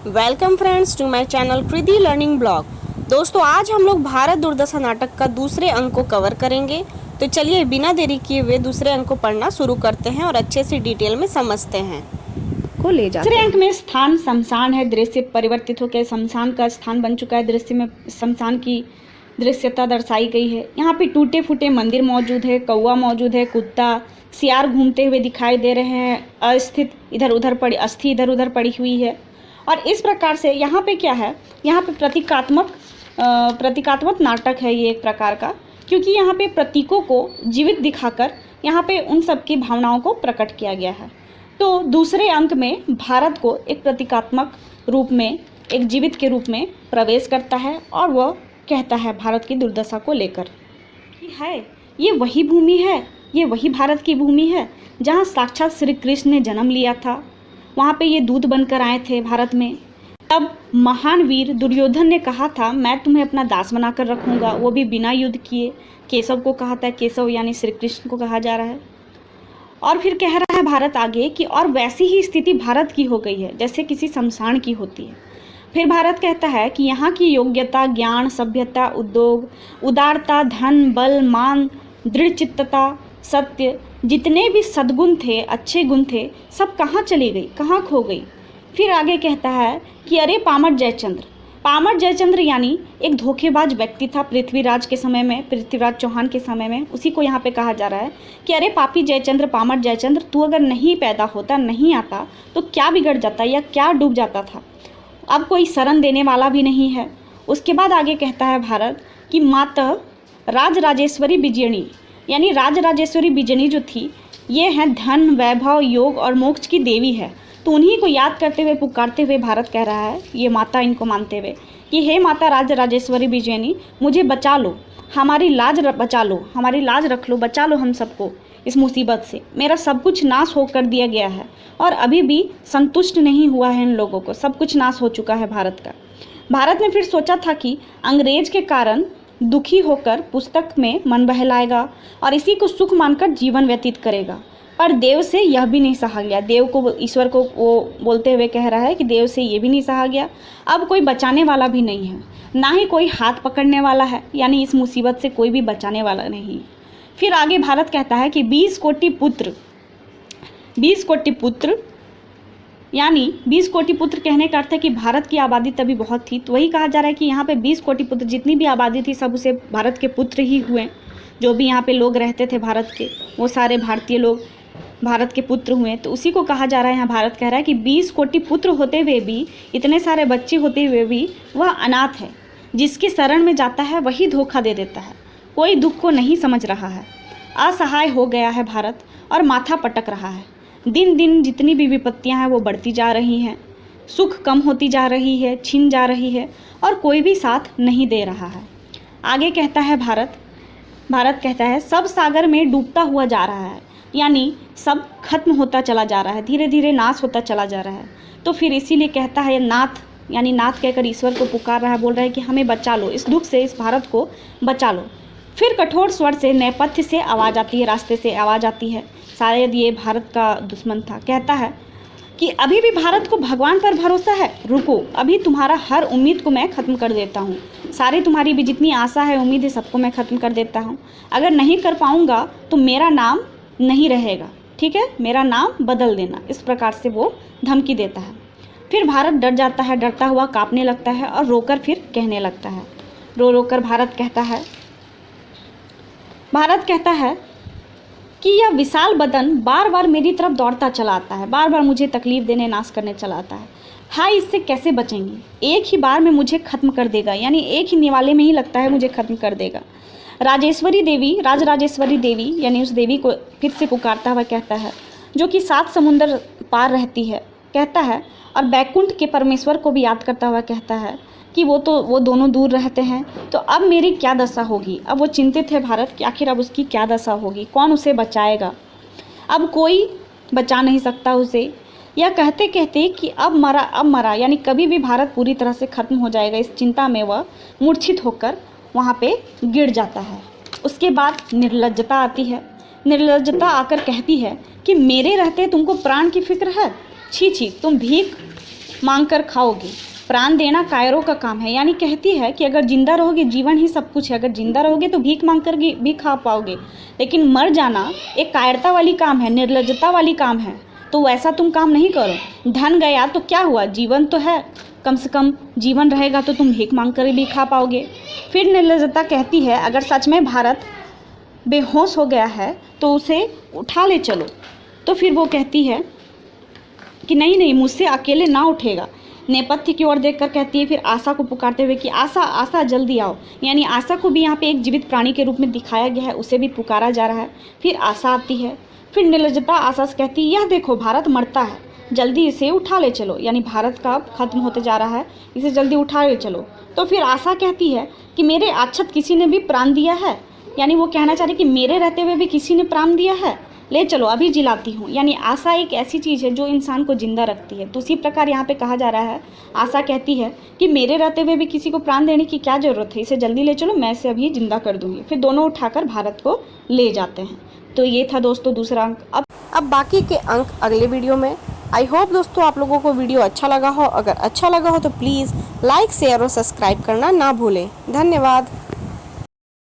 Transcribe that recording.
Welcome friends to my channel Kriti learning blog. दोस्तों, आज हम लोग भारत दुर्दशा नाटक का दूसरे अंक को कवर करेंगे। तो चलिए बिना देरी किए हुए दूसरे अंक को पढ़ना शुरू करते हैं और अच्छे से डिटेल में समझते हैं। को ले जाते हैं। दूसरे अंक में स्थान शमशान है, दृश्य परिवर्तित होकर शमशान का स्थान बन चुका है। दृश्य में शमशान की दृश्यता दर्शाई गई है। यहाँ पे टूटे फूटे मंदिर मौजूद है, कौवा मौजूद है, कुत्ता सियार घूमते हुए दिखाई दे रहे हैं, अस्थि इधर उधर पड़ी हुई है। और इस प्रकार से यहाँ पे क्या है, यहाँ पे प्रतीकात्मक नाटक है ये एक प्रकार का, क्योंकि यहाँ पे प्रतीकों को जीवित दिखाकर यहाँ पे उन सब की भावनाओं को प्रकट किया गया है। तो दूसरे अंक में भारत को एक प्रतीकात्मक रूप में, एक जीवित के रूप में प्रवेश करता है और वह कहता है भारत की दुर्दशा को लेकर कि है ये वही भूमि है, ये वही भारत की भूमि है जहाँ साक्षात श्री कृष्ण ने जन्म लिया था। वहाँ पे ये दूत बनकर आए थे भारत में। तब महान वीर दुर्योधन ने कहा था मैं तुम्हें अपना दास बनाकर रखूँगा, वो भी बिना युद्ध किए। केशव को कहा था, केशव यानी श्री कृष्ण को कहा जा रहा है। और फिर कह रहा है भारत आगे कि और वैसी ही स्थिति भारत की हो गई है जैसे किसी शमशान की होती है। फिर भारत कहता है कि यहाँ की योग्यता, ज्ञान, सभ्यता, उद्योग, उदारता, धन, बल, मान, दृढ़ चित्तता, सत्य, जितने भी सद्गुण थे, अच्छे गुण थे, सब कहाँ चली गई, कहाँ खो गई। फिर आगे कहता है कि अरे पामर जयचंद्र यानी एक धोखेबाज व्यक्ति था पृथ्वीराज के समय में, पृथ्वीराज चौहान के समय में, उसी को यहाँ पे कहा जा रहा है कि अरे पापी जयचंद्र, पामर जयचंद्र, तू अगर नहीं पैदा होता, नहीं आता तो क्या बिगड़ जाता या क्या डूब जाता था। अब कोई शरण देने वाला भी नहीं है। उसके बाद आगे कहता है भारत कि माता राजराजेश्वरी बिजयणी, यानी राजराजेश्वरी बिजयणी जो थी, ये हैं धन, वैभव, योग और मोक्ष की देवी है। तो उन्हीं को याद करते हुए, पुकारते हुए भारत कह रहा है, ये माता इनको मानते हुए कि हे माता राजराजेश्वरी बिजयनी, मुझे बचा लो, हमारी लाज बचा लो, हमारी लाज रख लो, बचा लो हम सबको इस मुसीबत से। मेरा सब कुछ नाश हो कर दिया गया है और अभी भी संतुष्ट नहीं हुआ है इन लोगों को, सब कुछ नाश हो चुका है भारत का। भारत ने फिर सोचा था कि अंग्रेज के कारण दुखी होकर पुस्तक में मन बहलाएगा और इसी को सुख मानकर जीवन व्यतीत करेगा। पर देव से यह भी नहीं सहा गया। देव को, ईश्वर को वो बोलते हुए कह रहा है कि देव से ये भी नहीं सहा गया। अब कोई बचाने वाला भी नहीं है, ना ही कोई हाथ पकड़ने वाला है, यानी इस मुसीबत से कोई भी बचाने वाला नहीं। फिर आगे भारत कहता है कि 20 कोटि पुत्र यानी 20 कोटि पुत्र कहने का अर्थ है कि भारत की आबादी तभी बहुत थी, तो वही कहा जा रहा है कि यहाँ पे 20 कोटि पुत्र, जितनी भी आबादी थी सब उसे भारत के पुत्र ही हुए। जो भी यहाँ पे लोग रहते थे भारत के, वो सारे भारतीय लोग भारत के पुत्र हुए। तो उसी को कहा जा रहा है, यहाँ भारत कह रहा है कि 20 कोटि पुत्र होते हुए भी, इतने सारे बच्चे होते हुए भी वह अनाथ है। जिसके शरण में जाता है वही धोखा दे देता है। कोई दुख को नहीं समझ रहा है, असहाय हो गया है भारत और माथा पटक रहा है। दिन दिन जितनी भी विपत्तियां हैं वो बढ़ती जा रही हैं, सुख कम होती जा रही है, छिन जा रही है और कोई भी साथ नहीं दे रहा है। आगे कहता है भारत कहता है सब सागर में डूबता हुआ जा रहा है, यानी सब खत्म होता चला जा रहा है, धीरे धीरे नाश होता चला जा रहा है। तो फिर इसीलिए कहता है नाथ, यानी नाथ कहकर ईश्वर को पुकार रहा है, बोल रहा है कि हमें बचा लो, इस दुख से, इस भारत को बचा लो। फिर कठोर स्वर से, नेपथ्य से आवाज़ आती है, रास्ते से आवाज़ आती है, शायद ये भारत का दुश्मन था। कहता है कि अभी भी भारत को भगवान पर भरोसा है, रुको, अभी तुम्हारा हर उम्मीद को मैं ख़त्म कर देता हूँ। सारी तुम्हारी भी जितनी आशा है, उम्मीद है, सबको मैं ख़त्म कर देता हूँ। अगर नहीं कर पाऊँगा तो मेरा नाम नहीं रहेगा, ठीक है, मेरा नाम बदल देना। इस प्रकार से वो धमकी देता है। फिर भारत डर जाता है, डरता हुआ काँपने लगता है और रोकर फिर कहने लगता है। रो कर भारत कहता है कि यह विशाल बदन बार बार मेरी तरफ दौड़ता चला आता है, बार बार मुझे तकलीफ देने, नाश करने चला आता है। हाय, इससे कैसे बचेंगे, एक ही बार में मुझे ख़त्म कर देगा, यानी एक ही निवाले में ही लगता है मुझे ख़त्म कर देगा। राजराजेश्वरी देवी यानी उस देवी को फिर से पुकारता हुआ कहता है, जो कि 7 समुंदर पार रहती है, कहता है, और बैकुंठ के परमेश्वर को भी याद करता हुआ कहता है कि वो दोनों दूर रहते हैं, तो अब मेरी क्या दशा होगी। अब वो चिंतित है भारत कि आखिर अब उसकी क्या दशा होगी, कौन उसे बचाएगा। अब कोई बचा नहीं सकता उसे। यह कहते कहते कि अब मरा, यानी कभी भी भारत पूरी तरह से ख़त्म हो जाएगा, इस चिंता में वह मूर्छित होकर वहाँ पे गिर जाता है। उसके बाद निर्लज्जता आती है। निर्लज्जता आकर कहती है कि मेरे रहते तुमको प्राण की फिक्र है, छी छी, तुम भीख मांग कर खाओगे। प्राण देना कायरों का काम है, यानी कहती है कि अगर जिंदा रहोगे, जीवन ही सब कुछ है, अगर जिंदा रहोगे तो भीख मांग कर भी खा पाओगे, लेकिन मर जाना एक कायरता वाली काम है, निर्लज्जता वाली काम है, तो वैसा तुम काम नहीं करो। धन गया तो क्या हुआ, जीवन तो है, कम से कम जीवन रहेगा तो तुम भीख मांग कर भी खा पाओगे। फिर निर्लज्जता कहती है अगर सच में भारत बेहोश हो गया है तो उसे उठा ले चलो। तो फिर वो कहती है कि नहीं नहीं, मुझसे अकेले ना उठेगा। नेपथ्य की ओर देखकर कहती है फिर आशा को पुकारते हुए कि आशा आशा जल्दी आओ, यानी आशा को भी यहाँ पे एक जीवित प्राणी के रूप में दिखाया गया है, उसे भी पुकारा जा रहा है। फिर आशा आती है। फिर निर्लज्जता आशा से कहती है यह देखो भारत मरता है, जल्दी इसे उठा ले चलो, यानी भारत का खत्म होते जा रहा है, इसे जल्दी उठा ले चलो। तो फिर आशा कहती है कि मेरे अक्षत किसी ने भी प्राण दिया है, यानी वो कहना चाह रही कि मेरे रहते हुए भी किसी ने प्राण दिया है, ले चलो अभी जिलाती हूँ। यानी आशा एक ऐसी चीज़ है जो इंसान को जिंदा रखती है। तो उसी प्रकार यहाँ पे कहा जा रहा है, आशा कहती है कि मेरे रहते हुए भी किसी को प्राण देने की क्या ज़रूरत है, इसे जल्दी ले चलो, मैं इसे अभी जिंदा कर दूँगी। फिर दोनों उठाकर भारत को ले जाते हैं। तो ये था दोस्तों दूसरा अंक। अब बाकी के अंक अगले वीडियो में। आई होप दोस्तों आप लोगों को वीडियो अच्छा लगा हो। अगर अच्छा लगा हो तो प्लीज़ लाइक, शेयर और सब्सक्राइब करना ना भूलें। धन्यवाद।